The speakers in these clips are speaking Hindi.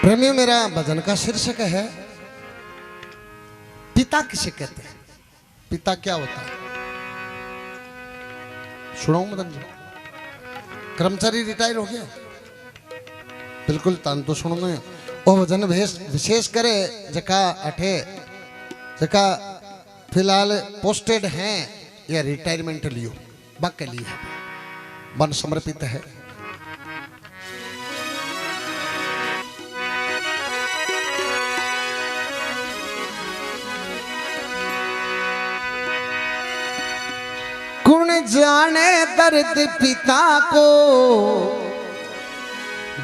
प्रेमियों, मेरा भजन का शीर्षक है पिता किसे कहते हैं। पिता क्या होता है सुनाऊं मदन जी? कर्मचारी रिटायर हो गया, बिल्कुल तान तो सुनो में ओ भजन विशेष करे जका अठे जका फिलहाल पोस्टेड हैं या रिटायरमेंट लियो बाके लिए मन समर्पित है। कौन जाने दर्द पिता को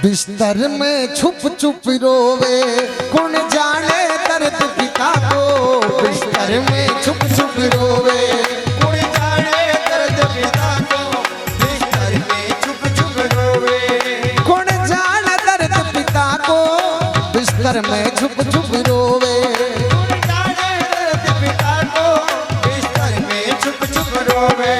बिस्तर में छुप छुप रोवे। कौन जाने दर्द पिता को बिस्तर में छुप छुप रोवे। कौन जाने दर्द पिता को बिस्तर में छुप छुप रोवे। कौन जाने दर्द पिता को बिस्तर में छुप छुप रोवे। कौन जाने दर्द पिता को बिस्तर में छुप छुप रोवे।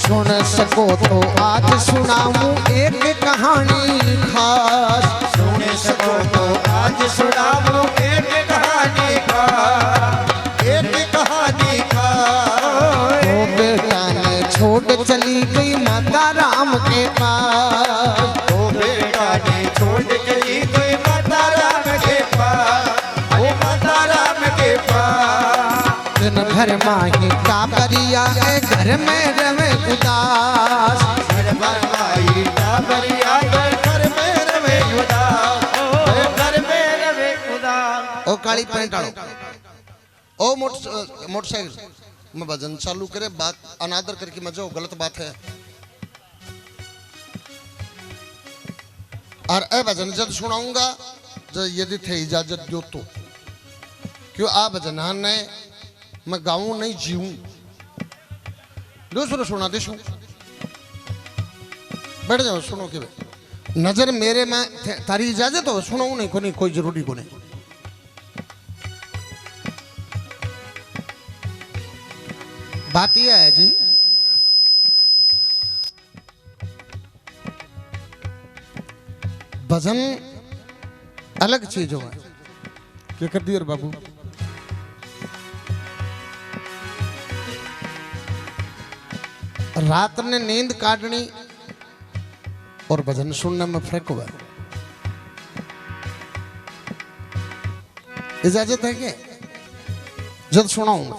सुन सको तो आज सुनाऊं एक कहानी खास। सुन सको तो आज सुनाऊं एक कहानी खास। एक कहानी खास। तो बेटा ने छोड़ चली गई माता राम के पास। तो बेटा ने छोड़ चली गई माता राम के पास। अरे माता राम के पास। दिन भर माही का बरिया घर में रवे उदास। घर भर माही का बरिया घर में रवे उदास। घर में रवे उदास। ओ काली पैंट आलो ओ मोटरसाइकिल में भजन चालू करे बात अनादर करके मजा हो, गलत बात है। और ए भजन जब सुनाऊंगा जब यदि थे इजाजत दो तो, क्यों आ भजन ने मैं गाऊं नहीं जीऊं। दूसरा सुना देशू बैठ जाओ सुनो के नजर मेरे में तारी इजाजत हो सुनाऊं नहीं को नहीं कोई जरूरी को नहीं। बात यह है जी भजन अलग चीज हो क्या कर दिया बाबू। रात ने नींद काटनी और भजन सुनने में फर्क हुआ। इजाजत है क्या? जब सुनाऊंगा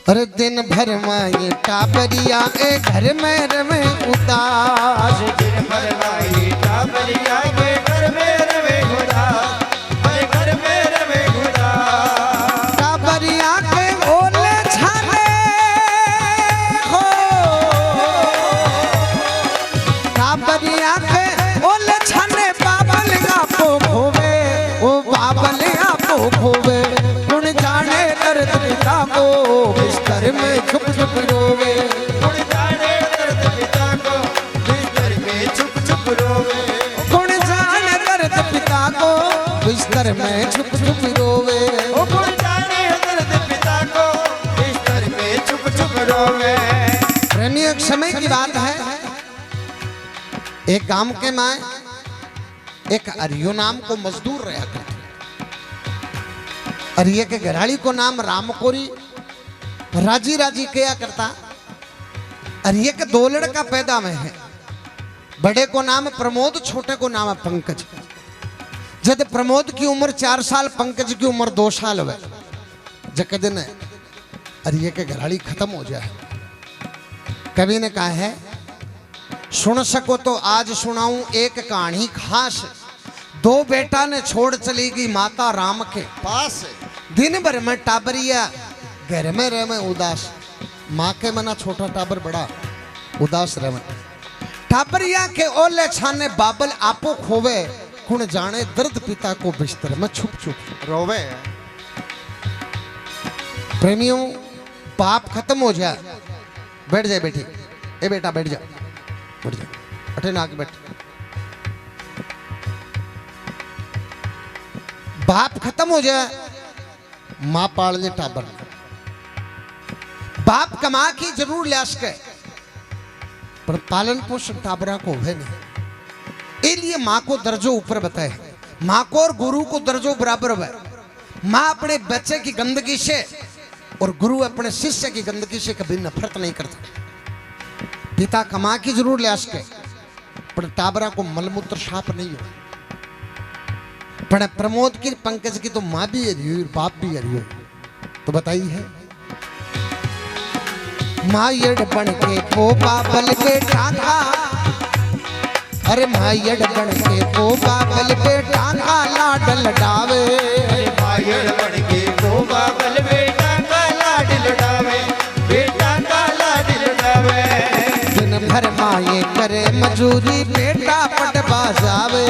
अरे दिन भर माए टाबरिया के घर में रवे उदास। दिन भर माही का बरिया घर में रवे उदास। घर में रवे उदास। टाबरिया के ओले छाने हो। टाबरिया के ओले छाने बाबल आपो खोवे। ओ बाबल आपो खोवे। कौन जाने दर्द पिता को बिस्तर में छुप छुप रोवे। कौन जाने दर्द पिता को बिस्तर में छुप छुप रोवे। कौन जाने दर्द पिता को बिस्तर में छुप छुप रोवे। कौन जाने दर्द पिता को बिस्तर में छुप छुप रोवे। प्रेमी एक समय की बात है, एक गांव के माए एक अरियो नाम को मजदूर रहा करते। अरिये के घराड़ी को नाम रामकोरी राजी राजी किया करता। अरिये के दो लड़का पैदा में है, बड़े को नाम प्रमोद, छोटे को नाम पंकज। जब प्रमोद की उम्र 4 साल, पंकज की उम्र 2 साल हुए, जब दिन अरिये के घराड़ी खत्म हो जाए, कवि ने कहा है सुन सको तो आज सुनाऊं एक कहानी खास। 2 बेटा ने छोड़ चली गई माता राम के पास। दिन भर में टाबरिया घर में रहे उदास। माँ के मना छोटा टाबर बड़ा उदास रहे। टाबरिया के ओले छाने बाबल आपो खोवे। कौन जाने दर्द पिता को बिस्तर में छुप छुप रोवे। प्रेमियों, पाप खत्म हो जाए, बैठ जाए बेटी, ए बेटा बैठ जा, बैठ जा, अठे ना आके बैठ। बाप खत्म हो जाए, मां पाल ले टाबर। बाप कमा की जरूर ले सके पर पालन पोषण टाबरा को है नहीं। इसलिए माँ को दर्जो ऊपर बताए, माँ को और गुरु को दर्जो बराबर है। माँ अपने बच्चे की गंदगी से और गुरु अपने शिष्य की गंदगी से कभी नफरत नहीं करता। पिता कमा की जरूर ले सके पर टाबरा को मलमूत्र साफ नहीं हो। पर प्रमोद की पंकज की तो माँ भी हरी हुई बाप भी हरी हुई। तो बताइए है मायड़ बन के वो बाबल के टांगा, अरे मायड़ बन के वो बाबल के टांगा लाड लडावे। मायड़ बन के वो बाबल बेटा का लाड लडावे, बेटा का लाड लडावे। दिन भर माये करे मजूरी बेटा पटवा जावे,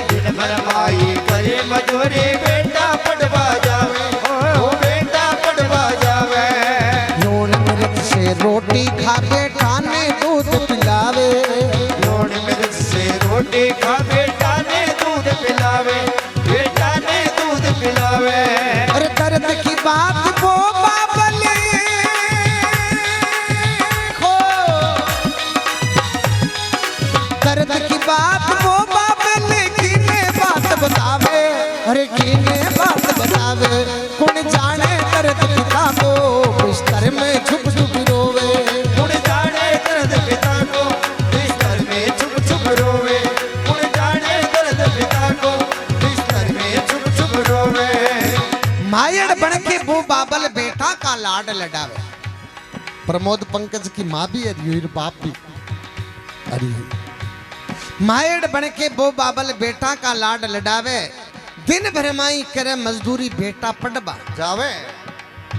दिन भर माये करे मजूरी बेटा पटवा जावे, ओ बेटा पटवा जावे। लूण मिर्च से रोटी खा बेटा ने दूध पिलावे, लूण मिर्च से रोटी खा बेटा ने दूध पिलावे, बेटा ने दूध पिलावे। अरे दर्द की बात वो बाबल खो, दर्द की बात वो बाबल कीने बात बतावे, अरे कीने बात बतावे। कौन जाने दर्द पिता को बिस्तर में छुप छुप रोवे, कौन जाने दर्द पिता को बिस्तर में छुप छुप रोवे, कौन जाने दर्द पिता को बिस्तर में छुप छुप रोवे। मायड़ बन के वो बाबल बेटा का लाड लडावे। प्रमोद पंकज की माँ भी हरी हुई बाप भी हरी हुई। मायड़ बन के वो बाबल बेटा का लाड लडावे। दिन भर माई करे मजदूरी बेटा पढ़वा जावे।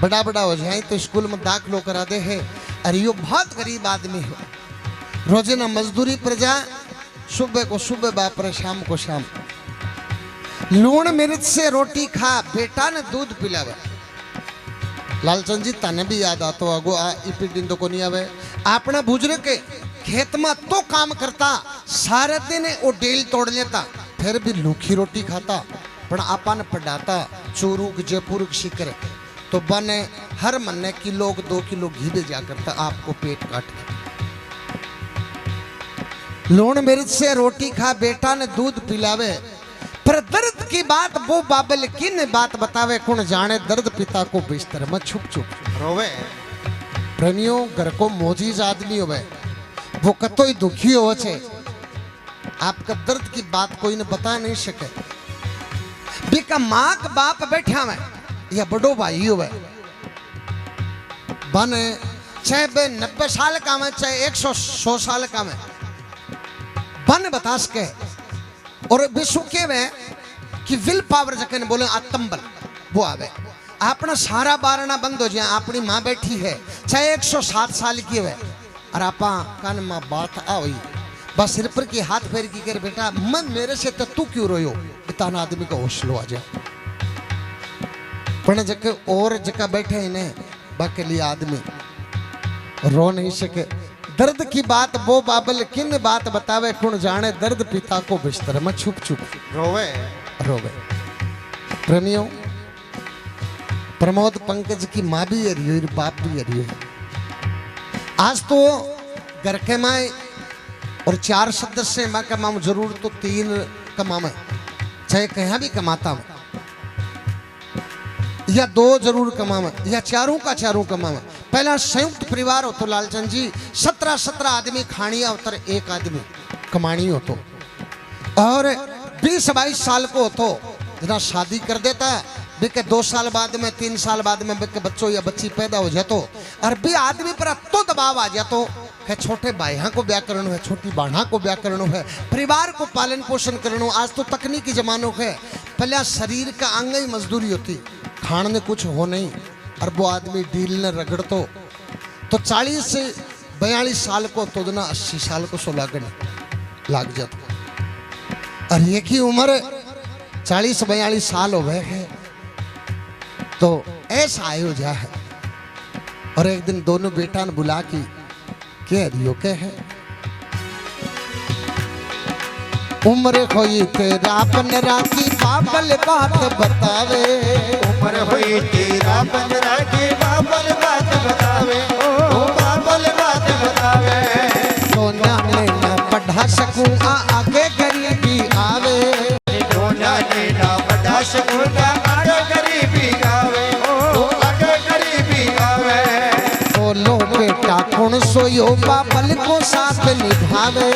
बड़ा बड़ा हो जाए तो स्कूल में दाखिलो करा दे है। अरे यो बहुत गरीब आदमी है, रोजाना मजदूरी पर जा, सुबह को सुबह बापरे शाम को शाम। लूण मिर्च से रोटी खा बेटा ने दूध पिलावे। लालचंद जी तने भी याद आतो आगो आ इपी दिन तो को नहीं आवे। आपने बुजुर्ग के खेत में तो काम करता, सारे दिन वो डेल तोड़ लेता, फिर भी लूखी रोटी खाता। पण आपा ने पढ़ाता चोरूक जयपुर शिकर तो बने हर महीने किलो 2 किलो घी भेजा करता आपको पेट काट के। लूण मिर्च से रोटी खा बेटा ने दूध पिलावे। पर दर्द की बात वो बाबल किन बात बतावे, कौन जाने दर्द पिता को बिस्तर में छुप छुप रोवे। प्रेमियों घर को मोजीज आदमी होवे, वो कतो ही दुखी हो छे, आपका दर्द की बात कोई ने बता नहीं सके। बिका माँ का बाप बैठा हुआ या बड़ो भाई हुआ बने, चाहे बे 90 साल का में चाहे 100 साल का में बन बता सके। और विश्व के में कि विल पावर जकन बोले आत्मबल वो आवे। अपना सारा बारना बंद हो जाए, अपनी माँ बैठी है चाहे 107 साल की है और आपा कान माँ बात आई बस सिर पर की हाथ फेर की कर बेटा मैं मेरे से तो तू क्यों रोयो। इतना आदमी का हौसलो आ जाए। पण जके और जका बैठे इन्हें बाकी लिए आदमी रो नहीं सके। दर्द की बात वो बाबल किन बात बतावे, कौन जाने दर्द पिता को बिस्तर में छुप छुप रोवे रोवे। प्रेमियों प्रमोद पंकज की माँ भी हरी हुई बाप भी हरी हुई। आज तो घर के माए और 4 सदस्य मैं कमाऊं जरूर तो 3 कमाऊं, चाहे कहीं भी कमाता हूं, या 2 जरूर कमाऊं या चारों का चारों कमाऊं। पहला संयुक्त परिवार हो तो लालचंद जी 17 आदमी खानिया उतर 1 आदमी कमानी हो तो, और 20-22 साल को हो तो जना शादी कर देता बिके 2 साल बाद में 3 साल बाद में बिके बच्चों या बच्ची पैदा हो जातो और भी आदमी पर तो दबाव आ जातो है छोटे भाइयों को ब्याह करनो है, छोटी बाणा को ब्याह करनो है, परिवार को पालन पोषण करनो। आज तो तकनीकी जमानो है, पहले शरीर का अंग ही मजदूरी होती, खाने में कुछ हो नहीं और वो आदमी डील ने रगड़तो तो 40 से 42 साल को तो ना 80 साल को सो लाग जाता। और एक ही उम्र 40-42 साल हो गए हैं तो ऐसा आयो जा है। और एक दिन दोनों बेटा ने बुला की के रियो के है उम्र खोई तेरा बनरा की बाबल बात बतावे। उम्र हुई तेरा बनरा की बाबल बात बतावे, ओ बाबल बात बतावे। सोन बाबल को साथ निभावे।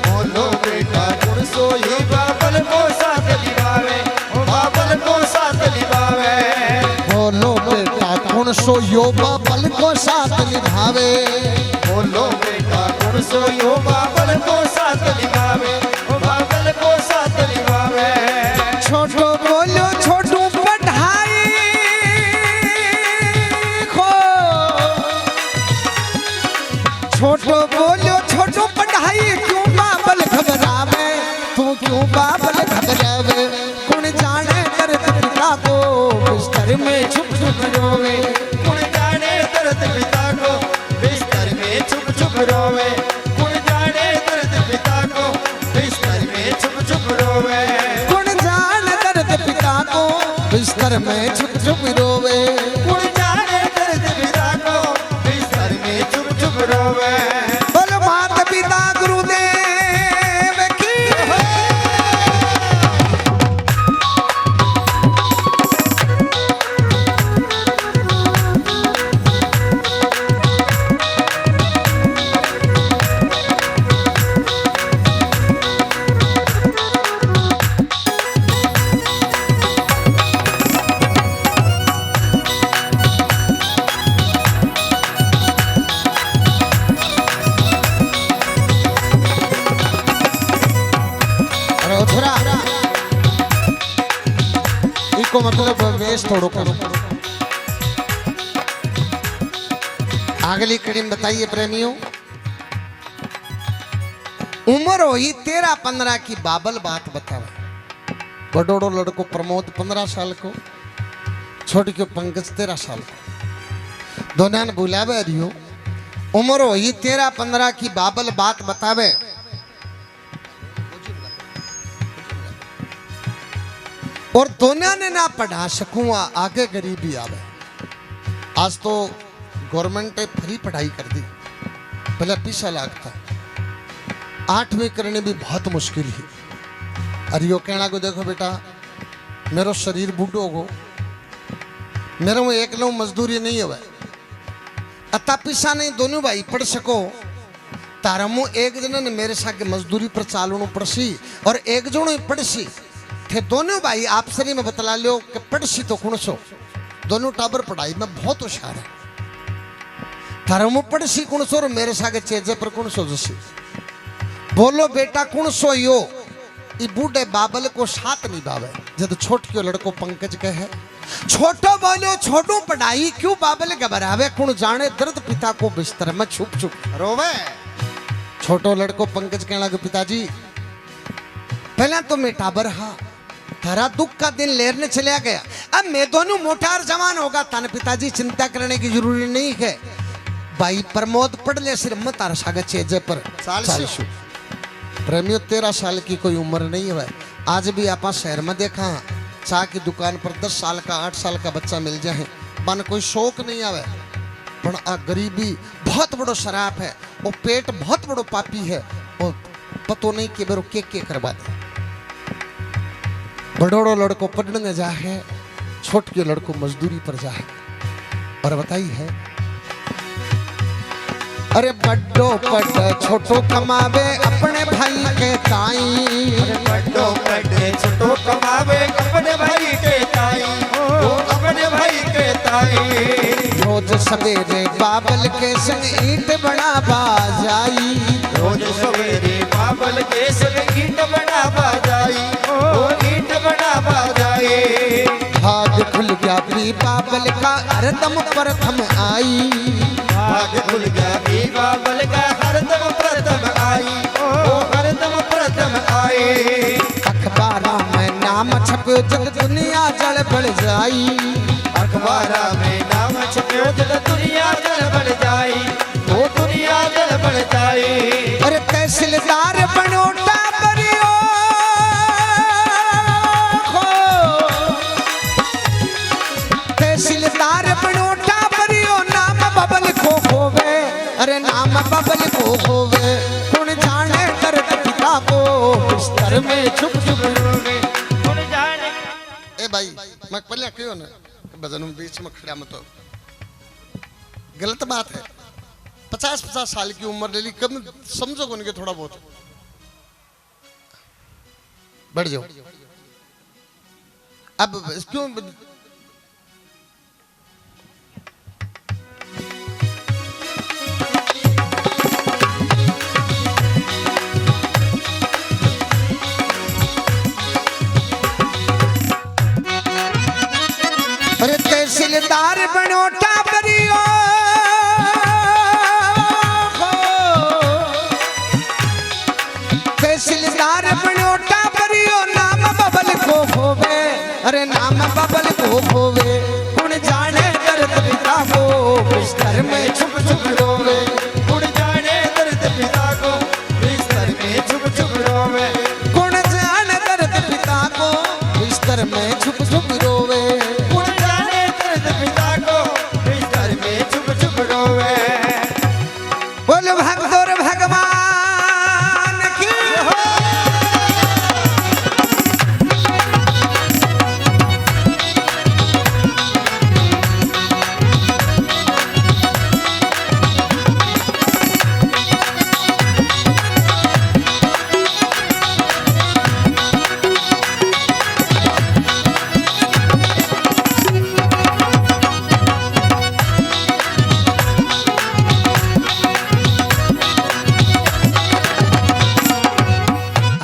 बोलो बेटा गुण सोई बाबल को साथ निभावे, बाबल को साथ निभावे। बोलो बेटा गुण सो यो बाबल को साथ निभावे। बोलो बेटा गुण सोई बाबल को साथ निभावे, बाबल को साथ निभावे। छोटो बोलो छोटू पढ़ाई खो, छोटो बोलो छोटू पढ़ाई क्यों बाबल घबरावे, तू क्यों बाबल घबरावे। कौन जाने दर्द पिता को बिस्तर में छुप छुप रोवे। कौन जाने दर्द पिता को बिस्तर में छुप छुप रोवे। कौन जाने दर्द पिता को बिस्तर में छुप छुप रोवे। कौन जाने दर्द पिता को बिस्तर में छुप छुप रोवे। कौन जाने दर्द पिता को बिस्तर में छुप छुप रोवे। बोल माता पिता गुरुदेव की। अरे उथरा इको मतलब वेश थोड़ो करो। अगली कड़ी में बताइए प्रेमियों। उम्र हुई 13-15 की बाबल बात बतावे। बड़ोड़ो लड़को प्रमोद 15 साल को, छोटी को पंकज 13 साल को। दोनों ने बुलावे रियो। उम्र हुई 13-15 की बाबल बात बतावे। और दोनों ने ना पढ़ा सकूँ आगे गरीबी आवे। आज तो गवर्नमेंट ने फ्री पढ़ाई कर दी, पहले पैसा लगता। 8वीं करनी भी बहुत मुश्किल है। अरे यो कहना को देखो बेटा मेरो शरीर बूढ़ो हो, मेरे में एक लो मजदूरी नहीं है। अता पैसा नहीं दोनों भाई पढ़ सको तारा मुँह एक जन ने मेरे साथ मजदूरी पर चालू पड़सी और एक जनो ही पढ़सी थे। दोनों भाई आपसरी में बतला लो कि पढ़सी तो कौन सो। दोनों टाबर पढ़ाई में बहुत होशियार है। थारा मुँह पढ़सी कौन सो और मेरे साथ चेजे पर कौन सो जसी। बोलो बेटा कौन सो यो ई बूढ़े बाबल को साथ निभावे। जब छोट क्यों लड़को पंकज कहे छोटो बोलो छोटू पढ़ाई क्यों बाबल घबरावे। कौन जाने दर्द पिता को बिस्तर में छुप छुप रोवे। छोटो लड़को पंकज कहने लगे पिताजी पहला तो मैं टाबर हा, थारा दुख का दिन लेरने चला गया। अब मैं दोनों मोटार जवान होगा ताने पिताजी चिंता करने की जरूरी नहीं है। भाई प्रमोद पढ़ ले सिर्फ मत तारा सागा चेजे पर चालीसू। प्रेमियों 13 साल की कोई उम्र नहीं है। आज भी आप शहर में देखा चाह की दुकान पर 10 साल का 8 साल का बच्चा मिल जाए मन कोई शौक नहीं आवे। पर आ गरीबी बहुत बड़ो शराब है, वो पेट बहुत बड़ो पापी है। और पतो नहीं कि बेरो के करवा दे। बड़ोड़ो लड़को पढ़ने जा है, छोट के लड़को मजदूरी पर जा है। और बताई है अरे बड्डो पट छोटो कमावे अपने भाई के ताई। अरे बड्डो पटे छोटो कमावे अपने भाई के ताई, वो अपने भाई के ताई। रोज सवेरे बाबल के संग ईंट बना बाजाई। रोज सवेरे बाबल के संग ईंट बना बाजाई, वो ईंट बना बाजाई। भाग खुल गया भी बाबल का हरदम प्रथम आई। भाग खुल गया भी बाबल का हरदम प्रथम आई, वो हरदम प्रथम आई। अखबारों में नाम छपो जग दुनिया जल बढ़ जाई। अखबारा में नाम छपो जग दुनिया जल बढ़ जाई, वो दुनिया जल बढ़ जाई। अरे तहसीलदार बनो टाबरियो खो, तहसीलदार बनो टाबरियो नाम बबल को होवे। अरे नाम बबल को होवे। कौन जाने दर्द पिता को बिस्तर में छुप छुप रोवे। कौन जाने। ए भाई मैं पहले क्यों ना भजन में बीच में खड़ा मत हो, गलत बात है। 50-50 साल की उम्र ले ली, कम समझो उनके थोड़ा बहुत बढ़ जाओ। अब क्यों अरे तहसीलदार बनो टाबरियो, तहसीलदार बनो टाबरियो, नाम बबल को होवे, अरे नाम बबल को होवे, कुण जाने दर्द पिता को बिस्तर में छुप छुप रोवे, कुण जाने दर्द पिता को बिस्तर में छुप छुप रोवे, कुण जाने दर्द पिता को बिस्तर में छुप छुप रोवे, कुण जाने दर्द पिता को बिस्तर में छुप छुप रोवे। बोल भगदौर भगवान की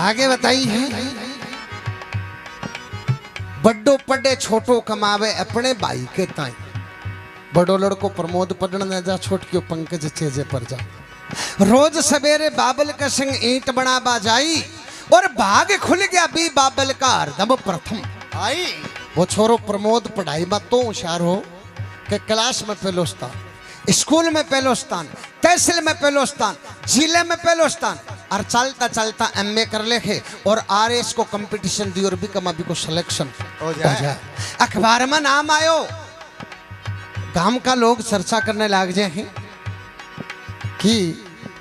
आगे बताइए। बड्डो पढ़े छोटो कमावे अपने भाई के ताई, बड़ो लड़को प्रमोद पढ़ने न जा, छोटकियो पंकज चेजे पर जा, रोज सवेरे बाबल का संग ईंट बनाबा जाई, और भाग खुल गया भी बाबल का हरदम प्रथम आई वो छोरो प्रमोद पढ़ाई में तो होशियार हो कि क्लास में पहलो स्थान, स्कूल में पहलो स्थान, तहसील में पहलो स्थान, जिले में पहलो स्थान, और चलता चलता एमए कर ले है, और आरएस को कंपटीशन दी और भी अभी को सिलेक्शन हो जाए। अखबार में नाम आयो, गांव का लोग चर्चा करने लग जाए हैं कि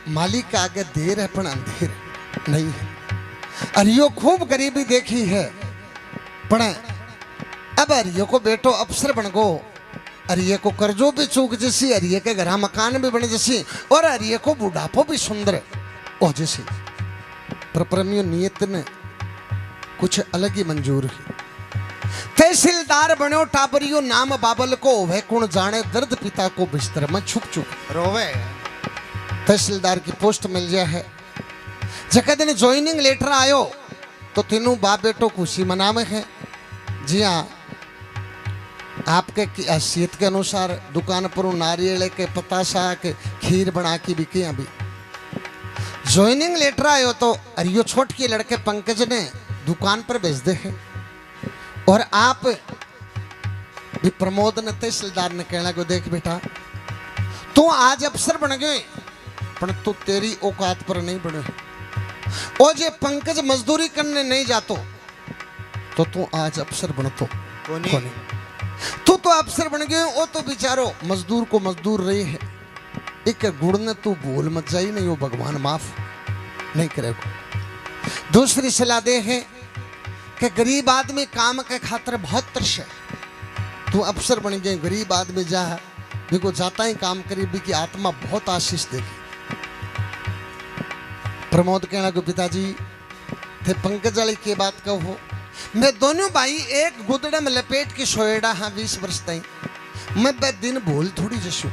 मालिक के आगे देर है पर अंधेर नहीं है, और यो खूब गरीबी देखी है पण अब अरियो को बेटो अफसर बन गो, अरिये को कर्जो भी चूक जैसी, अरिये के घर मकान भी बने जैसी, और अरिये को बुढ़ापो भी सुंदर ओ जैसी, पर प्रेमियों नियत ने कुछ अलग ही मंजूर है। तहसीलदार बनो टाबरियो, नाम बाबल को वह कुण जाने दर्द पिता को बिस्तर में छुप छुप रोवे। तहसीलदार की पोस्ट मिल गया है। जगह दिन ज्वाइनिंग लेटर आयो तो तीनों बाप बेटो खुशी मनावे है। जी हाँ, आपके हैसियत के अनुसार दुकान पर नारियल के पतासा के खीर बना के बिके। अभी ज्वाइनिंग लेटर आयो तो अरियो छोट के लड़के पंकज ने दुकान पर भेज दे है, और आप भी प्रमोद ने तहसीलदार ने कहना को देख बेटा तू आज अफसर बन गए, पर तू तेरी औकात पर नहीं बने, और जे पंकज मजदूरी करने नहीं जातो तो तू आज अफसर बनतो कोनी। तू तो अफसर बन गए, वो तो बेचारो मजदूर को मजदूर रही है, एक गुड़ ने तू भूल मत जाई नहीं, वो भगवान माफ नहीं करेगा। दूसरी सलाह दे है कि गरीब आदमी काम के खातिर बहुत तरस है, तू अफसर बन गए, गरीब आदमी जा देखो जाता ही काम करीबी की आत्मा बहुत आशीष देगी। प्रमोद कहना को पिताजी थे पंकज वाली की बात कहो, मैं दोनों भाई एक गुदड़े में लपेट के सोएड़ा हाँ 20 वर्ष तई, मैं बे दिन भूल थोड़ी जसू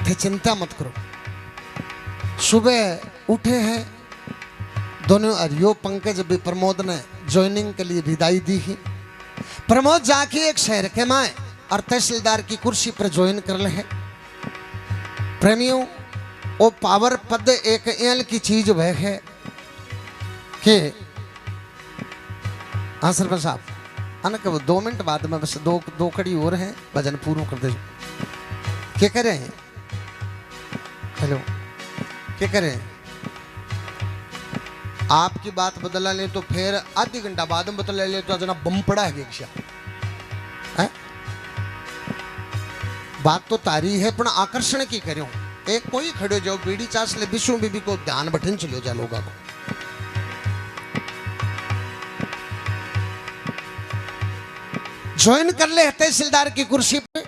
थे, चिंता मत करो। सुबह उठे हैं दोनों, अरियो पंकज भी प्रमोद ने ज्वाइनिंग के लिए विदाई दी ही। प्रमोद जाके एक शहर के माए और तहसीलदार की कुर्सी पर ज्वाइन कर ले। प्रेमियों, वो पावर पद एक एल की चीज वह है कि हाँ सरपंच साहब आना कब 2 मिनट बाद में बस दो कड़ी और हैं, भजन पूर्ण कर दे। क्या कर रहे हैं? हेलो, क्या कर रहे हैं? आपकी बात बदला ले तो फिर आधी घंटा बाद में बदला ले तो जना बम पड़ा है है? बात तो तारी है पर आकर्षण की करो। एक कोई खड़े जाओ बीड़ी चास ले विष्णु बीबी को ध्यान बठन चलो जा लोगा को। ज्वाइन कर ले तहसीलदार की कुर्सी पे।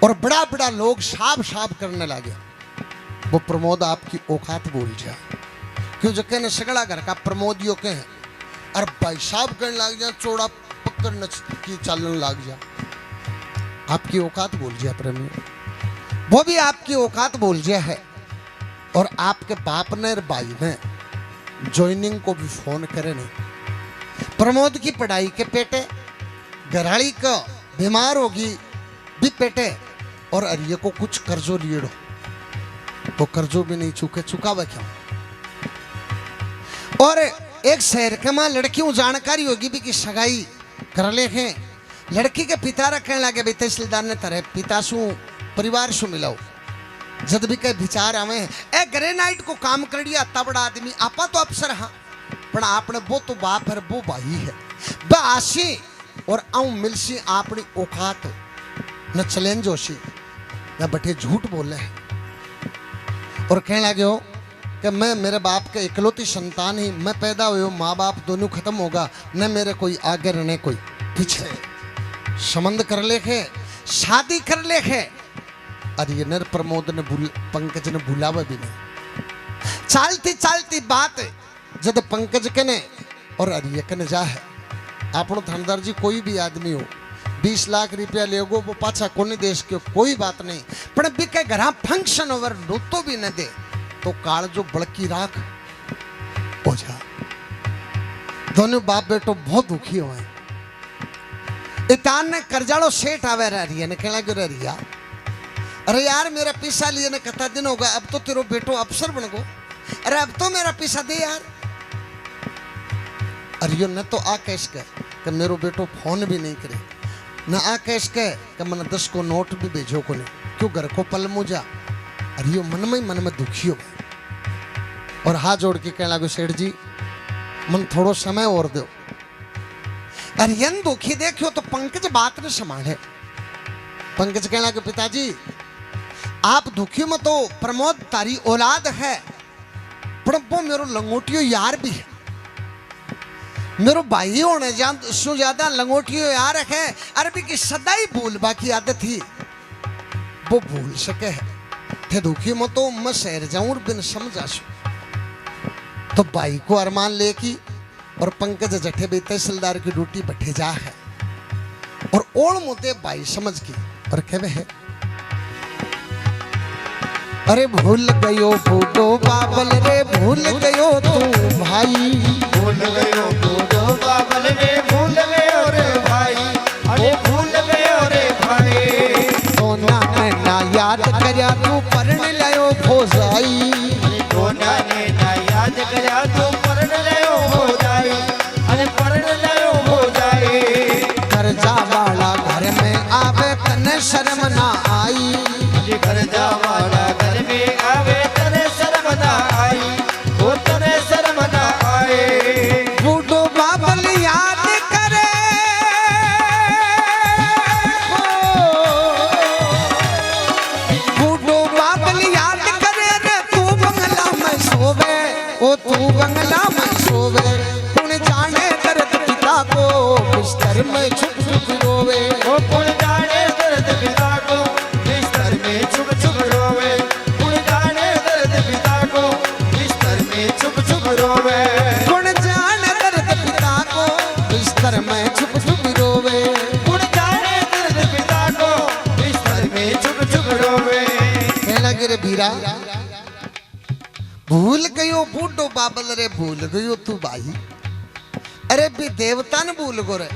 और बड़ा बड़ा लोग साफ साफ करने लगे, वो प्रमोद आपकी औकात भूल जाए। क्यों जो कहने सगड़ा घर का प्रमोदियों के हैं, और भाई साहब करने लग जाए, चौड़ा पकड़ नच की चालन लग जाए, आपकी औकात भूल जाए प्रेमी। वो भी आपकी औकात भूल जाए है। और आपके बाप ने और भाई ने ज्वाइनिंग को भी फोन करे नहीं। प्रमोद की पढ़ाई के पेटे, घराड़ी का बीमार होगी भी पेटे, और अरिये को कुछ कर्जो लिए, वो कर्जो भी नहीं चुके, चुकावा क्या। और एक शहर के मां लड़कियों जानकारी होगी भी कि सगाई कर ले हैं। लड़की के पिता रखने लगे भाई तहसीलदार ने तरह पिता शू परिवार शू मिलाओ। जब भी कई विचार आवे ए ग्रेनाइट को काम कर दिया इतना बड़ा आदमी आपा तो अफसर हाँ, पर आपने वो तो बाप है वो भाई है बासी और आऊं मिलसी अपनी औकात न चैलेंज होशी न बटे झूठ बोले हैं। और कहने लगे हो कि मैं मेरे बाप के इकलौती संतान ही, मैं पैदा हुए माँ बाप दोनों खत्म होगा, न मेरे कोई आगे रहने कोई पीछे। संबंध कर ले है, शादी कर ले है। और ये नर प्रमोद ने पंकज ने बुलावा भी नहीं। चालती चालती बात जब पंकज के ने और अरिय के ने जा है, आपनो थानेदार जी कोई भी आदमी हो 20 लाख रुपया लेगो वो पाछा कोनी देश के कोई बात नहीं, पर भी के घर फंक्शन ओवर लूटो भी न दे तो काल जो बड़की राख हो जा। दोनों बाप बेटो बहुत दुखी हुए। इतान ने कर्जालो सेठ आवे रही ने कहना क्यों रिया, अरे यार मेरा पैसा लिए ने कता दिन होगा, अब तो तेरो बेटो अफसर बन गो, अरे अब तो मेरा पैसा दे यार। अरे न तो आ कैश के कि मेरो बेटो फोन भी नहीं करे, न आ कैश के कि मैंने 10 को नोट भी भेजो को नहीं, क्यों घर को पल मुझा। अरे यो मन में दुखी हो और हाथ जोड़ के कहने लगे सेठ जी मन थोड़ो समय और दो। अरे यन दुखी देखियो तो पंकज बात ने संभाले। पंकज कहने लगे पिताजी आप दुखी मत हो, प्रमोद तारी औलाद है, पर वो मेरो लंगोटियो यार भी है, मेरो भाई होने सु ज्यादा लंगोटियो यार है। अरबी की सदाई भूल बाकी आदत थी वो भूल सके है। थे दुखी मत हो, मैं शहर जाऊं और बिन समझा सु। तो भाई को अरमान लेकी और पंकज जठे भी तहसीलदार की ड्यूटी बैठे जा है और ओढ़ मुद्दे भाई समझ की और कहे है अरे भूल गयो बूढ़ो बाबल रे, भूल गयो तू भाई, भूल गयो बूढ़ो बाबल रे, भूल गयो रे भाई, अरे भूल गयो रे भाई। सोना ने ना याद करया तू परण लायो भोजाई, सोना ने ना याद करया तू परण लायो भोजाई, अरे परण लायो भोजाई। कर्जा वाला घर में आवे तने शर्म ना आई, कर्जा वाला घर में आवे तने शर्म ना आई, वो तने शर्म ना आए। बूढ़ो बाबल याद करे, बूढ़ो बाबल याद करे रे, तू बंगला में सोवे, ओ तू बंगला में सोवे, कौन जाने दर्द पिता को बिस्तर में छुप छुप रोवे, ओ कौन जाने दर्द पिता को बिस्तर में छुप छुप रोवे, कौन जाने दर्द पिता को बिस्तर में छुप छुप रोवे, कौन जाने दर्द पिता को बिस्तर में छुप छुप रोवे, कौन जाने दर्द पिता को बिस्तर में छुप छुप रोवे। कहने लगे रे बीरा भूल गयो बूढ़ो बाबल रे, भूल गयो तू भाई, अरे भी देवता ने भूल गो रे,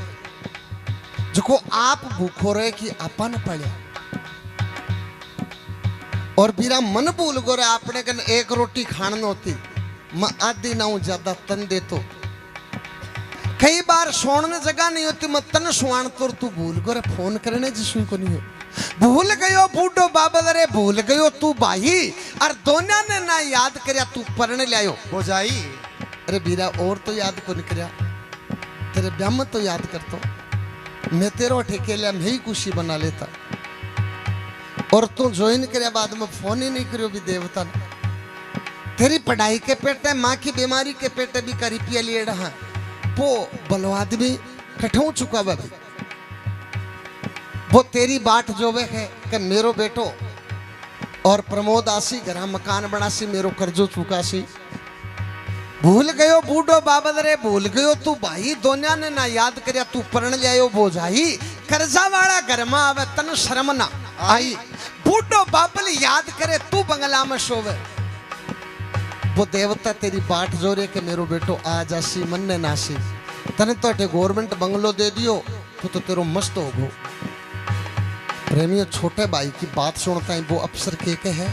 जो आप भूखो रहे कि आपा न पड़े, और बीरा मन भूल गो रे आपने कन एक रोटी खान होती, मैं आधी ना ज्यादा तन दे तो कई बार सोने जगह नहीं होती, मैं तन सुहान तो तू भूल गो रे फोन करने जिसु को नहीं हो। भूल गयो बूढ़ो बाबल रे, भूल गयो तू भाई, और दोनों ने ना याद करया तू परण लायो भोजाई। अरे बीरा और तो याद को नहीं करया, तेरे ब्याह तो याद करतो, मैं तेरो ठेके लिया मैं ही खुशी बना लेता, और तू ज्वाइन करे बाद में फोन ही नहीं करियो भी देवता ने। तेरी पढ़ाई के पेटे माँ की बीमारी के पेटे भी का रुपया लिए रहा, वो बलो आदमी कठो चुका भाई वो तेरी बाट जोवे है कि मेरो बेटो और प्रमोद आसी घरा मकान बनासी मेरो कर्जो चुकासी। भूल गयो बूढ़ो बाबद रे भूल गयो तू भाई दोनिया ने ना याद करया तू परण लियायो बोझाई। कर्जा वाला घर में आवे तन शर्म ना आई। बूढ़ो बाबल याद करे तू बंगला में सोवे। वो देवता तेरी बाट जोरे के मेरो बेटो आ जासी मन ने नासी। तने तो अटे गवर्नमेंट बंगलो दे दियो तो तेरो मस्त हो गो। प्रेमियों छोटे भाई की बात सुनता है वो अफसर के है।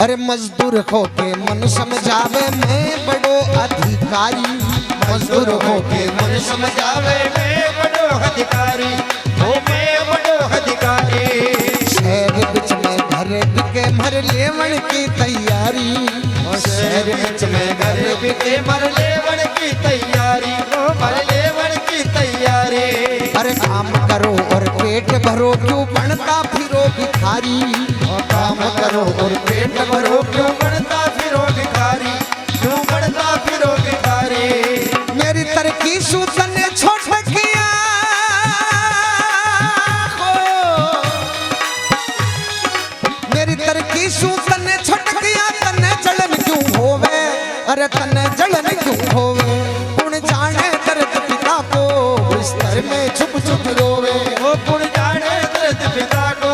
अरे मजदूर हो के मन समझावे मैं बड़ो अधिकारी। मजदूर हो के मन समझावे मैं बड़ो अधिकारी। हो मैं बड़ो अधिकारी। शहर बिच में घर बिके मर लेवन की तैयारी। शहर बिच में घर बिके मर लेवन की तैयारी। मर लेवन की तैयारी। अरे काम करो और पेट भरो क्यों बनता फिरो भिखारी। काम करो और पेट भरो क्यों बनता फिरो भिखारी। क्यों बनता फिरो भिखारी। मेरी तरकी सूतन ने छोड़ किया मेरी तरकी सूतन ने छोड़ किया तने जलन क्यों होवे। अरे तने जलन क्यों होवे। कौन जाने दर्द पिता को बिस्तर में छुप छुप रोवे। वो कौन जाने दर्द पिता को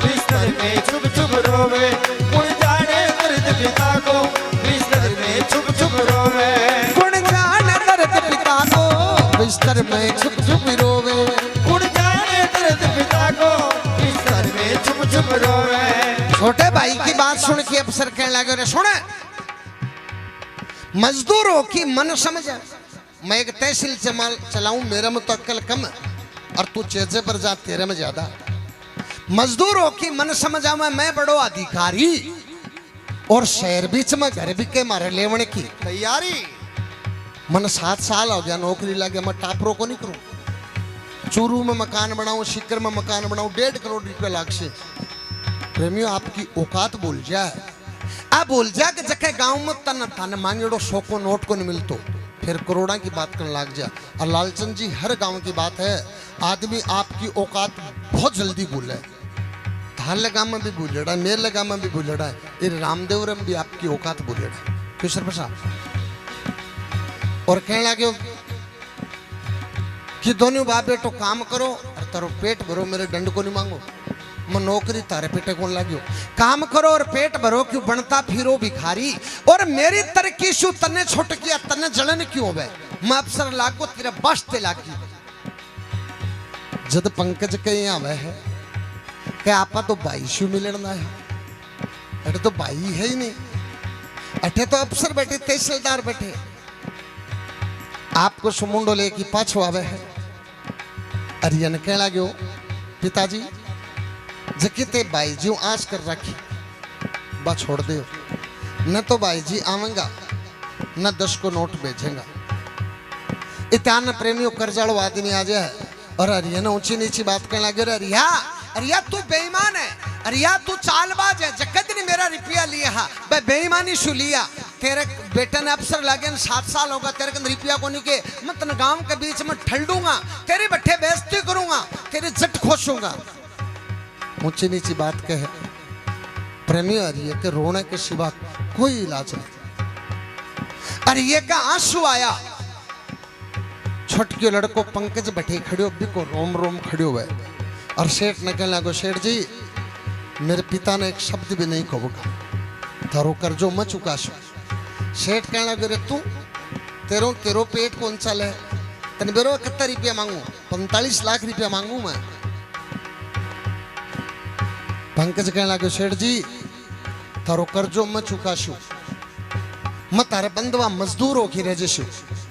बिस्तर में छुप छुप रोवे। कौन जाने दर्द पिता को बिस्तर में छुप छुप रोवे। कौन जाने दर्द पिता को बिस्तर में छुप छुप रोवे। कौन जाने दर्द पिता को बिस्तर में छुप छुप रोवे। छोटे भाई की बात सुन के अफसर कहने लगे रे सुने मजदूरों की मन समझ। मैं एक तहसील चलाऊं मेरे में तो अक्ल कम है और तू चेजे पर जा तेरे में ज्यादा। मजदूरों की मन समझा मैं बड़ो अधिकारी और शहर बीच में घर भी के मारे लेवने की तैयारी। मन 7 साल हो गया नौकरी लगे मैं टापरों को नहीं करूं। चूरू में मकान बनाऊं शिकर में मकान बनाऊं 1.5 करोड़ रुपए लाग से। प्रेमियों आपकी औकात बोल जाए आ बोल जा कि जखे गांव में तन तन मांगेड़ो 100 को नोट को नहीं मिलतो फिर करोड़ा की बात करने लग जा। और लालचंद जी हर गांव की बात है आदमी आपकी औकात बहुत जल्दी भूले। धार लगा में भी भूलेड़ा मेर लगा में भी भूलेड़ा ये रामदेव रम भी आपकी औकात भूलेड़ा किशोर प्रसाद। और कहने लगे कि दोनों बाप बेटो काम करो और तारो पेट भरो मेरे दंड को नहीं मांगो। मैं नौकरी तारे पेटे कौन लाग्यो। काम करो और पेट भरो क्यों बनता फिरो भिखारी। और मेरी तरक्की शु तने छोट किया तने जलन क्यों बे। मैं अफसर लागो तेरे बस्ते लागी। जद पंकज के यहाँ वह है कि आपा तो भाई शु मिलना है। अटे तो भाई है ही नहीं। अटे तो अफसर बैठे तहसीलदार बैठे आपको सुमुंडो लेके पाछो आवे है। अरियन कह लाग्यो पिताजी जकिते भाई जी आस कर रखी बा छोड़ दे न तो भाई जी आवेंगा न 10 को नोट भेजेगा। इतना प्रेमियों कर्जाड़ो आदमी आ जाए और अरिया ने ऊंची नीची बात करने लगे। अरिया अरिया तू बेईमान है। अरिया तू चालबाज है। जगत ने मेरा रुपया लिया बे बेईमानी शु लिया। तेरे बेटे ने अफसर लगे 7 साल होगा तेरे के रुपया को नहीं के मैं तन गांव के बीच में ठल दूंगा तेरी बैठे बेइज्जती करूंगा तेरी जट खोसूंगा। ऊंची नीची बात कहे प्रेमी अरिया के रोने के सिवा कोई इलाज नहीं। अरिया का आंसू आया। छटके लड़को पंकज बैठे खड़ियो भी को रोम रोम खड़ियो है। और सेठ ने कहने लगो सेठ जी मेरे पिता ने एक शब्द भी नहीं कहोगा तारो कर्जो मैं चुका सू। सेठ कहने लगे रे तू तेरो तेरो पेट कौन सा है तन बेरो 71 रुपया मांगू 45 लाख रुपया मांगू मैं। पंकज कहने लगे सेठ जी तारो कर्जो मैं चुका सू मैं तारे बंदवा मजदूर होके रह जसू।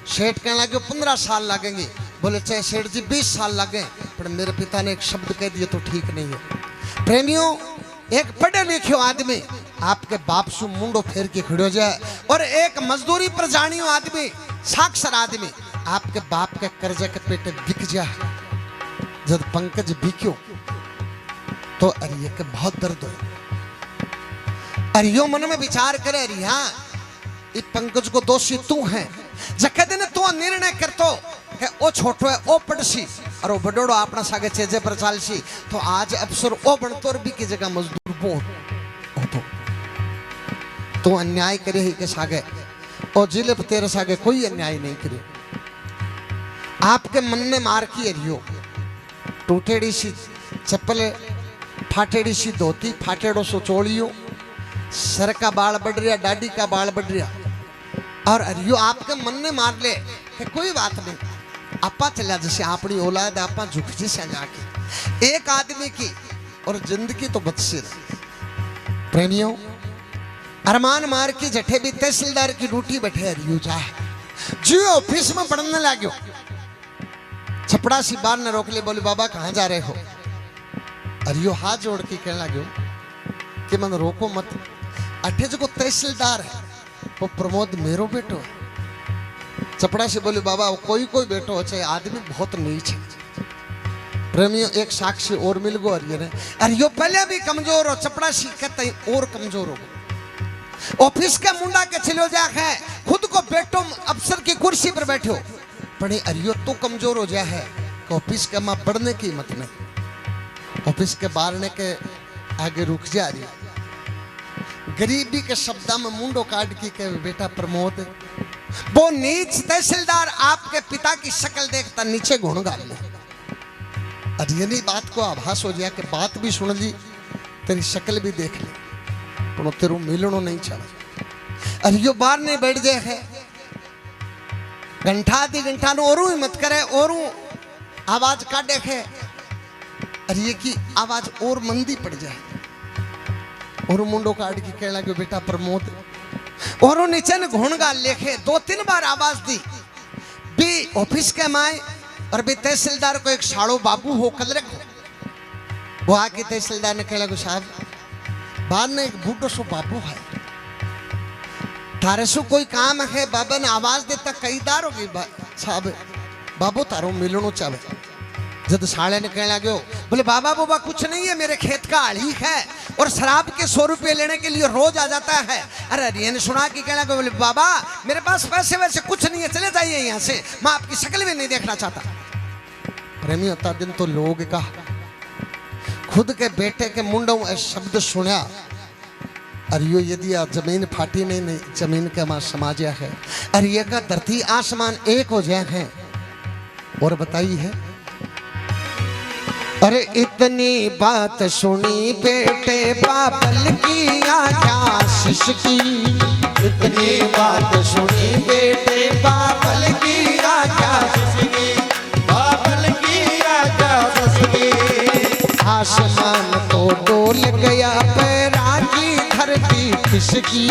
सेठ कहने लगे 15 साल लगेंगे। बोले चाहे सेठ जी 20 साल लगे पर मेरे पिता ने एक शब्द कह दिया तो ठीक नहीं है। प्रेमियों एक पढ़े लिखे आदमी आपके बाप से मुंडो फेर के खड़ो जाए और एक मजदूरी पर जानी आदमी साक्षर आदमी आपके बाप के कर्जे के पेटे बिक जाए। जब पंकज बिक्यो तो अरिया के बहुत दर्द हो। अरियो मन में विचार करे अरिया इस पंकज को दोषी तू है जके दिन तू निर्णय करतो है ओ छोटो है ओ पड़सी और वो बडोड़ो अपना सागे चेजे पर चालसी तो आज अफसर ओ बनतोर भी की जगह मजदूर बो तो अन्याय करे ही के सागे और जिले पर तेरे सागे कोई अन्याय नहीं करे। आपके मन ने मार की अरियो टूटेड़ी सी चप्पल, फाटेड़ी सी धोती, फाटेड़ो सो चोड़ियो, सर का बाल बढ़ रहा, डाडी का बाल बढ़ रहा, और अरियो आपके मन ने मार ले कि कोई बात नहीं, आपा चला जैसे अपनी औलाद आपा झुक जैसे जाके एक आदमी की और जिंदगी तो बदसी रही। प्रेमियों अरमान मार की जठे भी तहसीलदार की ड्यूटी बैठे अरियो जाए जी ऑफिस में पढ़ने लागो। छपड़ा सी बार ने रोक ले, बोले बाबा कहाँ जा रहे हो? अरियो हाथ जोड़ के कहने लगे कि मन रोको मत, अठे जो तहसीलदार है वो प्रमोद मेरो बेटो है। चपड़ा से बोले बाबा वो कोई कोई बेटो हो चाहे आदमी बहुत नीच है। प्रेमियों एक साक्षी और मिल गो अरियो पहले भी कमजोर हो, चपड़ा सी कहते और कमजोर हो। ऑफिस का मुंडा के छिलो जा है, खुद को बेटो अफसर की कुर्सी पर बैठो पढ़े अरियो तो कमजोर हो जा है कि ऑफिस के मां पढ़ने की हिम्मत नहीं, ऑफिस के बारने के आगे रुक जा रही। गरीबी के शब्दा में मुंडो काट की के बेटा प्रमोद वो नीच तहसीलदार आपके पिता की शक्ल देखता नीचे घुण गाल ले। अरियनी बात को आभास हो गया कि बात भी सुन ली, तेरी शक्ल भी देख ली, पर तेरू मिलनो नहीं चला। अरियो बार नहीं बैठ जाए है, घंटा आधी घंटा नो और हिम्मत करे और आवाज काटे है, अरे की आवाज और मंदी पड़ जाए और मुंडो काट के कह लगे बेटा प्रमोद, और नीचे ने घुण गाल लेखे 2-3 बार आवाज दी भी ऑफिस के माए और भी तहसीलदार को एक साड़ो बाबू हो कल रखो। वो आके तहसीलदार ने कह लगे साहब बाद में एक बूढ़ो सो बाबू है, थारे सो कोई काम है? बाबा ने आवाज देता कई दार होगी साहब बाबू तारो मिलनो चाहे। जब साले ने कहने लगे बोले बाबा बाबा कुछ नहीं है, मेरे खेत का आड़ी है और शराब के 100 रुपये लेने के लिए रोज आ जाता है। अरे ये ने सुना कि कहना बोले बाबा मेरे पास पैसे वैसे कुछ नहीं है, चले जाइए यहाँ से, मैं आपकी शक्ल भी नहीं देखना चाहता। प्रेमी होता दिन तो लोग का खुद के बेटे के मुंडों शब्द सुना, अरे यो यदि जमीन फाटी नहीं जमीन के मां समाजा है, अरे ये का धरती आसमान एक हो जाए हैं। और बताइए है अरे इतनी बात सुनी बेटे बाबल की आकाश की, इतनी बात सुनी बेटे बाबल की आकाश की, बाबल की आकाश की। आसमान तो डोल गया पैरा की धरती खिसकी,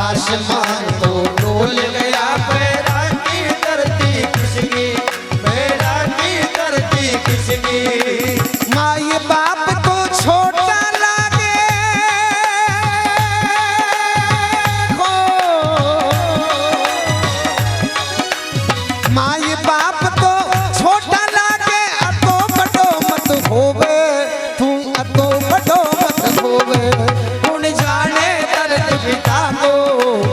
आसमान तो डोल गया पैरा की धरती खिसकी, पैरा की धरती खिसकी। माँ बाप को छोटा लागे हो, माँ बाप को छोटा लागे, अतो बड़ो मत होवे तू, अतो बड़ो मत होवे। कौन जाने दर्द पिता को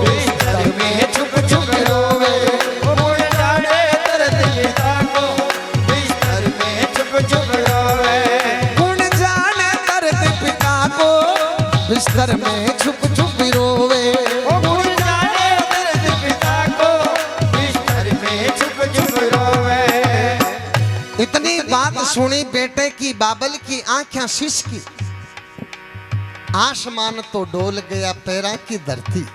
बिस्तर में छुप छुप रोवे, कौन जाने दर्द पिता को बिस्तर में छुप छुप रोवे, कौन जाने दर्द पिता को बिस्तर में छुप छुप रोवे। कौन जाने दर्द पिता को बिस्तर में छुप छुप रोवे। इतनी बात सुनी बेटे की बाबल की आंखें शीश की, आसमान तो डोल गया पैरा की धरती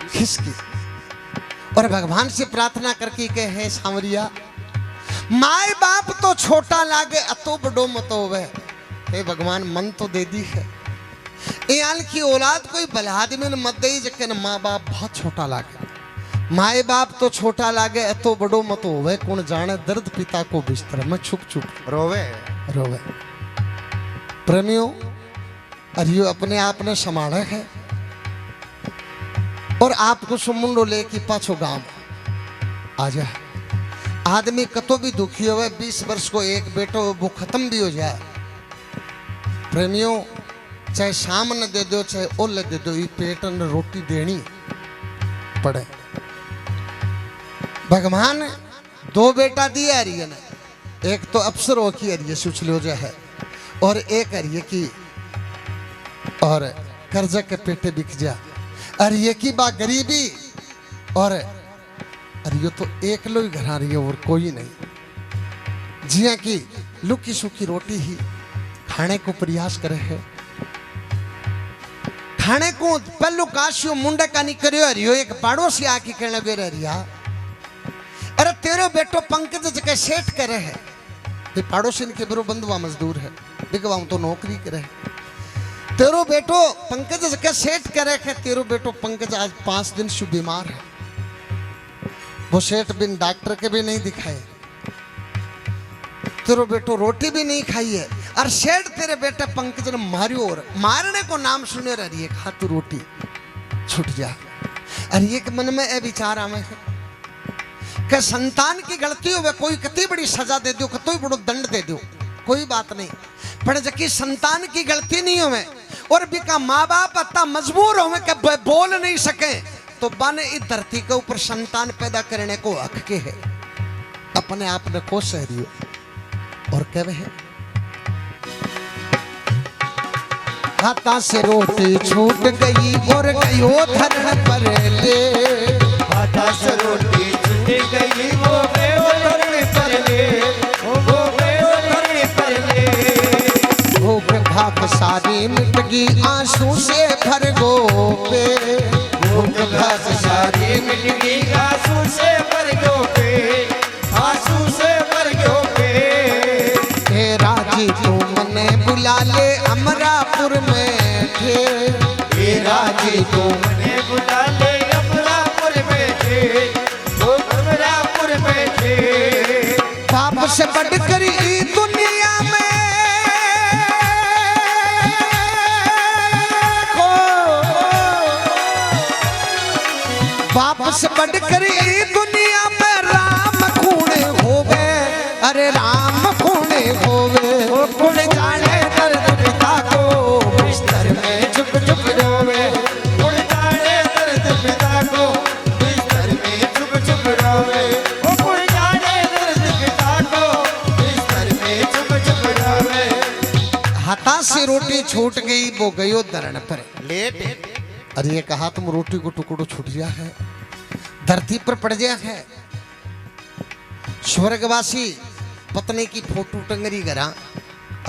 खिसकी। और भगवान से प्रार्थना करके कहे हे सांवरिया माए बाप तो छोटा लागे अतो बड़ो मतो होवे, हे भगवान मन तो दे दी है, याल की औलाद कोई बलाद में मत दे जके माँ बाप बहुत छोटा लागे, माए बाप तो छोटा लागे अतो बड़ो मतो होवे। कौन जाने दर्द पिता को बिस्तर में छुप छुप रोवे रोवे। प्रेमियों अरियो अपने आप ने संभाले है और आपको सुमुंडो लेके पाछो गांव आ जाए। आदमी कतो भी दुखी हो 20 वर्ष को एक बेटो वो खत्म भी हो जाए। प्रेमियों चाहे शाम न दे दो चाहे ओल दे दो, ये पेट न रोटी देनी पड़े। भगवान 2 बेटा दिया रिया ने एक तो अफसरों की अरिये सुचलो जो है और एक अरिये की और कर्जा के पेटे बिक जा। अरिये की बा गरीबी और अरियो तो एक लो ही घर आ रही है और कोई नहीं। जिया की लुकी सुखी रोटी ही खाने को प्रयास करे है। खाने को पहलू काशियो मुंडे का नहीं करियो हरियो एक पड़ोसी आके कहने लगे रिया अरे तेरो बेटो पंकज जगह सेठ करे है। ये पड़ोसी के बिरो बंधुआ मजदूर है बिकवा तो नौकरी करे है। तेरो बेटो पंकज जगह सेठ करे है। तेरो बेटो पंकज आज 5 दिन से बीमार है। वो सेठ बिन डॉक्टर के भी नहीं दिखाए। तेरो बेटो रोटी भी नहीं खाई है और सेठ तेरे बेटे पंकज ने मारियो और मारने को नाम सुने रही है खा तू रोटी छूट जा। और ये मन में ए विचार आवे है कि संतान की गलती हो कोई कितनी बड़ी सजा दे दो कितनी बड़ो दंड दे दो कोई बात नहीं पर जबकि संतान की गलती नहीं होवे और बिका माँ बाप अत्ता मजबूर होवे कि बोल नहीं सके तो बने इस धरती के ऊपर संतान पैदा करने को हक के है। अपने आप ने को सहरियो और कह है हाथा से रोटी छूट गई और गयो धरण पर ले। हाथा से रोटी छूट गई वो गयो धरण पर ले। वो गयो धरण पर ले। भूख भाग सारी मिट गई आंसू से भर गो पे। भूख भाग सारी मिट गई आंसू से भर गो पे। आंसू से भर गो पे। तेरा जी तू मने बुला ले अमरापुर में थे। तेरा जी तू मने बुला ले अमरापुर में थे। वो अमरापुर में थे। बाप से बढ़कर ई दुनिया में बाप से बढ़कर ई दुनिया में राम खूणे होवे। अरे राम खूणे होवे। वो कुण जाने दर्द पिता को बिस्तर में चुप चुप रोवे। कुण जाने दर्द पिता को बिस्तर में चुप चुप रोवे। वो कुण जाने दर्द पिता को बिस्तर में चुप चुप रोवे। हाथा से रोटी छूट गई वो गयो दरण पर लेट अरे ये कहा तुम रोटी को टुकड़ो छूट गया है धरती पर पड़ गया है। स्वर्गवासी पत्नी की फोटो टंगरी करा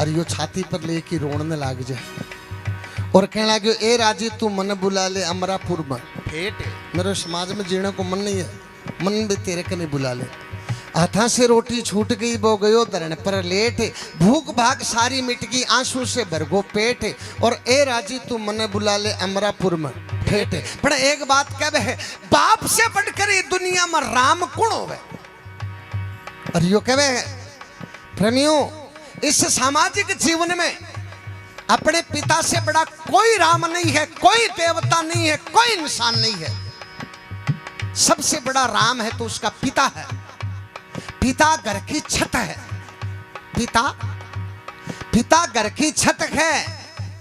और यो छाती पर लेके रोने लाग जाए और कहने लगे ए राजी तू मन बुला ले अमरापुर में। फेट मेरे समाज में जीने को मन नहीं है मन भी तेरे को नहीं बुला ले। हाथा से रोटी छूट गई वो गयो दरण पर लेट। भूख भाग सारी मिट गई आंसू से भरगो पेट। और ए राजी तू मन बुला ले अमरापुर में ठेठ। पर एक बात कह है बाप से बढ़कर ये दुनिया में राम कौन होवे। और यो कहे प्रेमियों इस सामाजिक जीवन में अपने पिता से बड़ा कोई राम नहीं है कोई देवता नहीं है कोई इंसान नहीं है। सबसे बड़ा राम है तो उसका पिता है। पिता घर की छत है। पिता घर की छत है।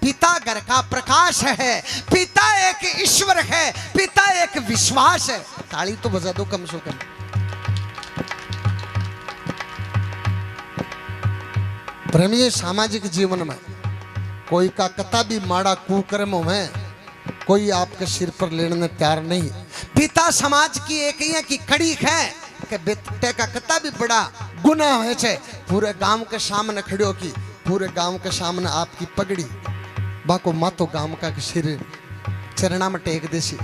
पिता घर का प्रकाश है। पिता एक ईश्वर है। पिता एक विश्वास है। ताली तो बजा दो कम से कम। प्रेमी सामाजिक जीवन में कोई का कता भी माड़ा कुकर्म में कोई आपके सिर पर लेने तैयार नहीं। पिता समाज की एक ही की कड़ी है कि बेटे का कता भी बड़ा गुनाह है छे पूरे गांव के सामने खड़ो की पूरे गांव के सामने आपकी पगड़ी बाको मातो गांव का सिर चरणा में टेक देसी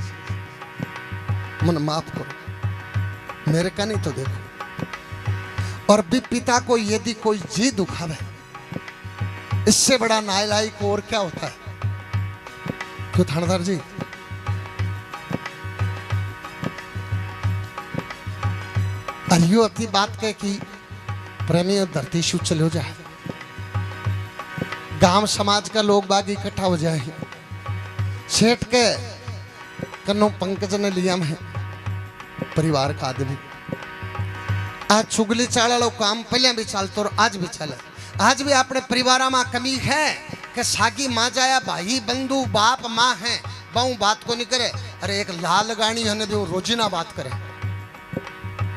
मन माफ करो मेरे का नहीं तो देखो। और भी पिता को यदि कोई जी दुखावे इससे बड़ा नालायक और क्या होता है। क्यों थानेदार जी अरियो अति बात कह कि प्रेमी और धरती शु चलो जाए गांव समाज का लोग बाग इकट्ठा हो जाए। सेठ के कन्नो पंकज ने लिया में परिवार का आदमी आज चुगली चाला लो काम पहले भी चलते और आज भी चले। आज भी अपने परिवार में कमी है कि सागी माँ जाया भाई बंधु बाप माँ है बहु बात को नहीं करे। अरे एक लाल गानी है वो रोजीना बात करे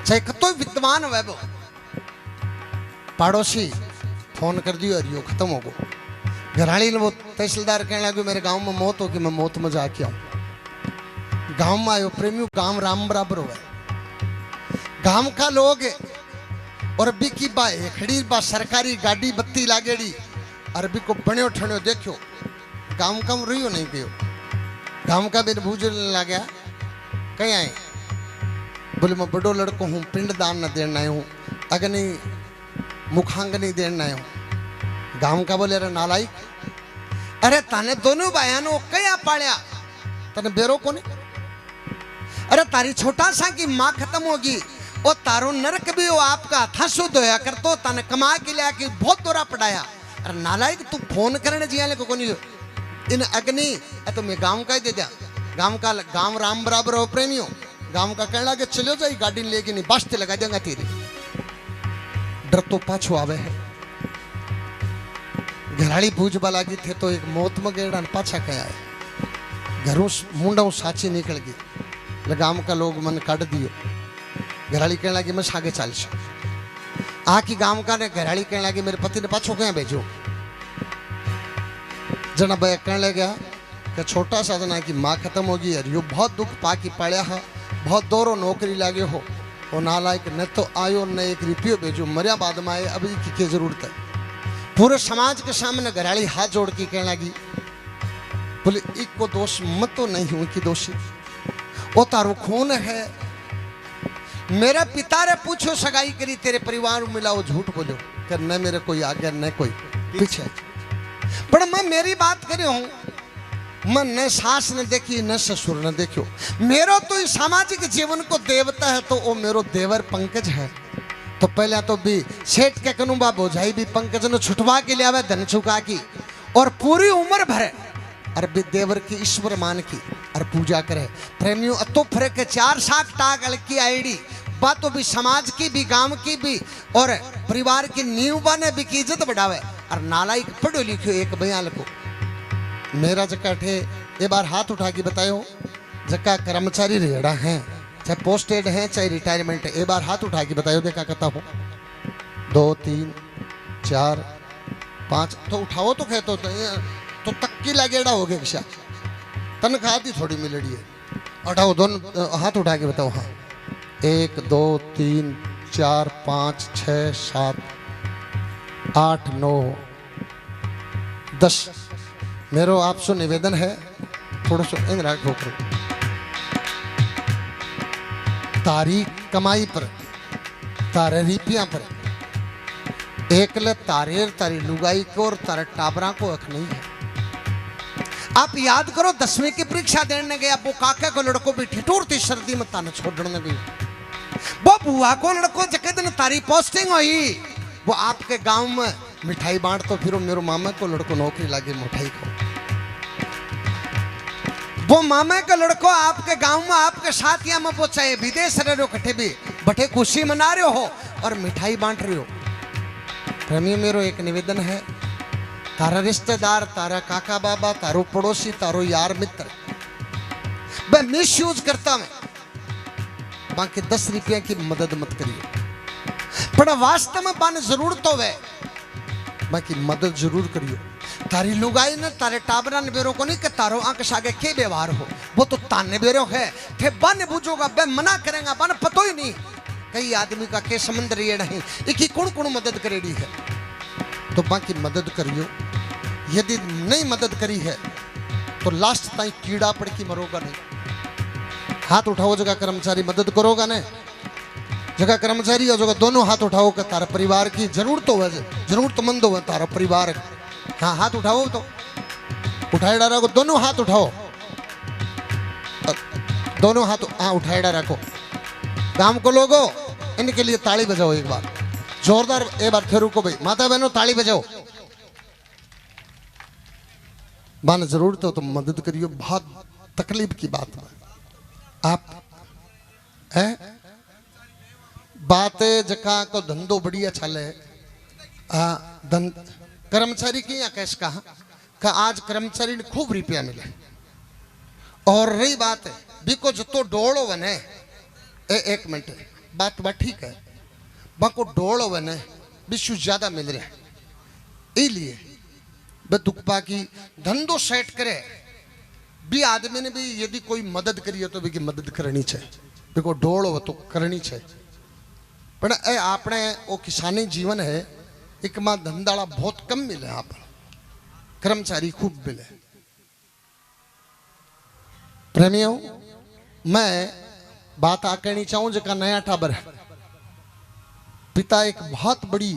चाहे कतो विद्वान हो वो पड़ोसी फोन कर दियो और यो खत्म हो गो। घराली ने वो तहसीलदार कहने लगे मेरे गांव में मौत हो कि मैं मौत में जाके आऊं। गांव में आयो प्रेमियों, गांव राम बराबर हो गांव का लोग और अभी की बा खड़ी बा सरकारी गाड़ी बत्ती लागेड़ी और अभी को बण्यो ठण्यो देखो गांव का रहियो नहीं गयो। गांव का भी भूजने लग गया कहीं आए बोले मैं बड़ो लड़को हूँ, पिंड दान न देना आया हूँ, अग्नि मुखांगनी देना आया हूँ। गांव का बोले अरे नालायक, अरे ताने दोनों बयानों कया पालिया तने बेरो को नहीं। अरे तारी छोटा सा की माँ खत्म होगी और तारो नरक भी वो आपका था शुद्ध होया कर तो ताने कमा के लिया कि बहुत दोरा पढ़ाया। अरे नालायक तू फोन करने जिया को नहीं इन अग्नि तो मैं गांव का ही दे दिया। गांव राम बराबर हो प्रेमियों। गांव का कहना कि चलो जाई गाड़ी लेके नहीं बास्ते लगा देंगे तेरे। डर तो पाछो आवे है। घराड़ी भूज बाला की थे तो एक मौत में गेड़ा पाछा कया है। घरों मुंडा साची निकल गई। गांव का लोग मन काट दियो। घराड़ी कहने लगी मैं आगे चल आकी गांव का ने घराड़ी कहने लगी मेरे पति ने पाछो क्या भेजो। जना भाई कहने लगा कि छोटा सा जना की माँ खत्म होगी यार यो बहुत दुख पाकी पड़िया है, बहुत दोरो नौकरी लागे हो वो नालायक न तो आयो न एक रुपयो भेजो, मरिया बाद में आए अभी की क्या जरूरत है। पूरे समाज के सामने घराड़ी हाथ जोड़ के कहने लगी बोले एक को दोष मत तो नहीं हूं कि दोषी वो तारो खून है। मेरे पिता ने पूछो सगाई करी तेरे परिवार में मिला वो झूठ बोलो कि न मेरे कोई आगे न कोई पीछे। पर मैं मेरी बात करी हूं मैं न सास ने देखी न ससुर ने देखो। मेरो तो इस सामाजिक जीवन को देवता है तो वो मेरो देवर पंकज है। तो पहले तो भी सेठ के कनुबा बोझाई भी पंकज ने छुटवा के लिए आवे धन चुका की और पूरी उम्र भरे और भी देवर की ईश्वर मान की और पूजा करे। प्रेमियों अतो फर्क के 4 साल टागल की आईडी बातों भी समाज की भी गांव की भी और परिवार की नींव बने भी की इज्जत बढ़ावे। और नालायक पढ़ो लिखो एक बयान को मेरा जका ठे ये बार हाथ उठा के बतायो जका कर्मचारी रेड़ा हैं चाहे पोस्टेड हैं चाहे रिटायरमेंट है। एक बार हाथ उठा के बतायो देखा कहता हूँ 2 3 4 5 तो उठाओ तो कहते तो तक्की लगेड़ा हो गया किसा तनख्वाह थी थोड़ी मिलड़ी है। उठाओ दोनों हाथ उठा के बताओ। हाँ 1 2 3 4 5 6 7 8 9 10 मेरो आपसे निवेदन है थोड़ा सा इन राखो करो तारी कमाई पर तारे रिपिया पर एकले तारेर तारी लुगाई को और तारे टाबरा को अख नहीं है। आप याद करो 10वीं की परीक्षा देने गया वो काके को लड़को भी ठिठुरती सर्दी में ताने छोड़ने गई। वो बुआ को लड़को जके दिन तारी पोस्टिंग हुई वो आपके गांव में मिठाई बांट तो फिर मेरे मामा को लड़को नौकरी लगी मिठाई को। वो मामा का लड़को आपके गांव में आपके साथ या में वो चाहे विदेश रह रहे हो कटे भी बटे खुशी मना रहे हो और मिठाई बांट रहे हो। प्रेमी मेरो एक निवेदन है तारा रिश्तेदार तारा काका बाबा तारो पड़ोसी तारो यार मित्र मैं मिस यूज करता मैं बाकी 10 रुपया की मदद मत करिए पर वास्तव में बाने जरूर तो वे बाकी मदद जरूर करियो। तारी लुगाई ने तारे टाबरा ने बेरो को नहीं कि तारो आंख सागे के व्यवहार हो वो तो ताने बेरो है थे बन बुझोगा बे मना करेगा बन पतो ही नहीं कई आदमी का के समंदर ये नहीं एक ही कौन मदद करेगी है तो बाकी मदद करियो। यदि नहीं मदद करी है तो लास्ट ताई कीड़ा पड़ की मरोगा नहीं। हाथ उठाओ जगह कर्मचारी मदद करोगा ने जगह कर्मचारी और जगह दोनों हाथ उठाओ कि तारा परिवार की जरूरत हो जरूरतमंद हो तारा परिवार। हाँ हाथ उठाओ तो उठाए डारा को दोनों हाथ उठाओ दोनों हाथ हाँ उठाए डारा को। गांव को लोगों इनके लिए ताली बजाओ एक बार जोरदार। एक बार फिर रुको भाई माता बहनों ताली बजाओ। बाने जरूरत हो तो मदद करियो। बहुत तकलीफ की बात है आप है बात जका को धंधो बढ़िया चले कर्मचारी की या कैसे कहा आज कर्मचारी ने खूब रुपया मिले। और रही बात है बिको जो डोड़ो बने एक मिनट बात ठीक है बाको डोड़ो बने विश्व ज्यादा मिल रहा है इसलिए बे दुख पा की धंधो सेट करे भी आदमी ने भी यदि कोई मदद करी है तो भी की मदद करनी चाहिए देखो ढोल हो तो करनी चाहिए पर ए आपने वो किसानी जीवन है एक मां धंधाड़ा बहुत कम मिले आप कर्मचारी खूब मिले प्रेमियों मैं बात आ कहनी चाहूं जका नया टाबर है पिता एक बहुत बड़ी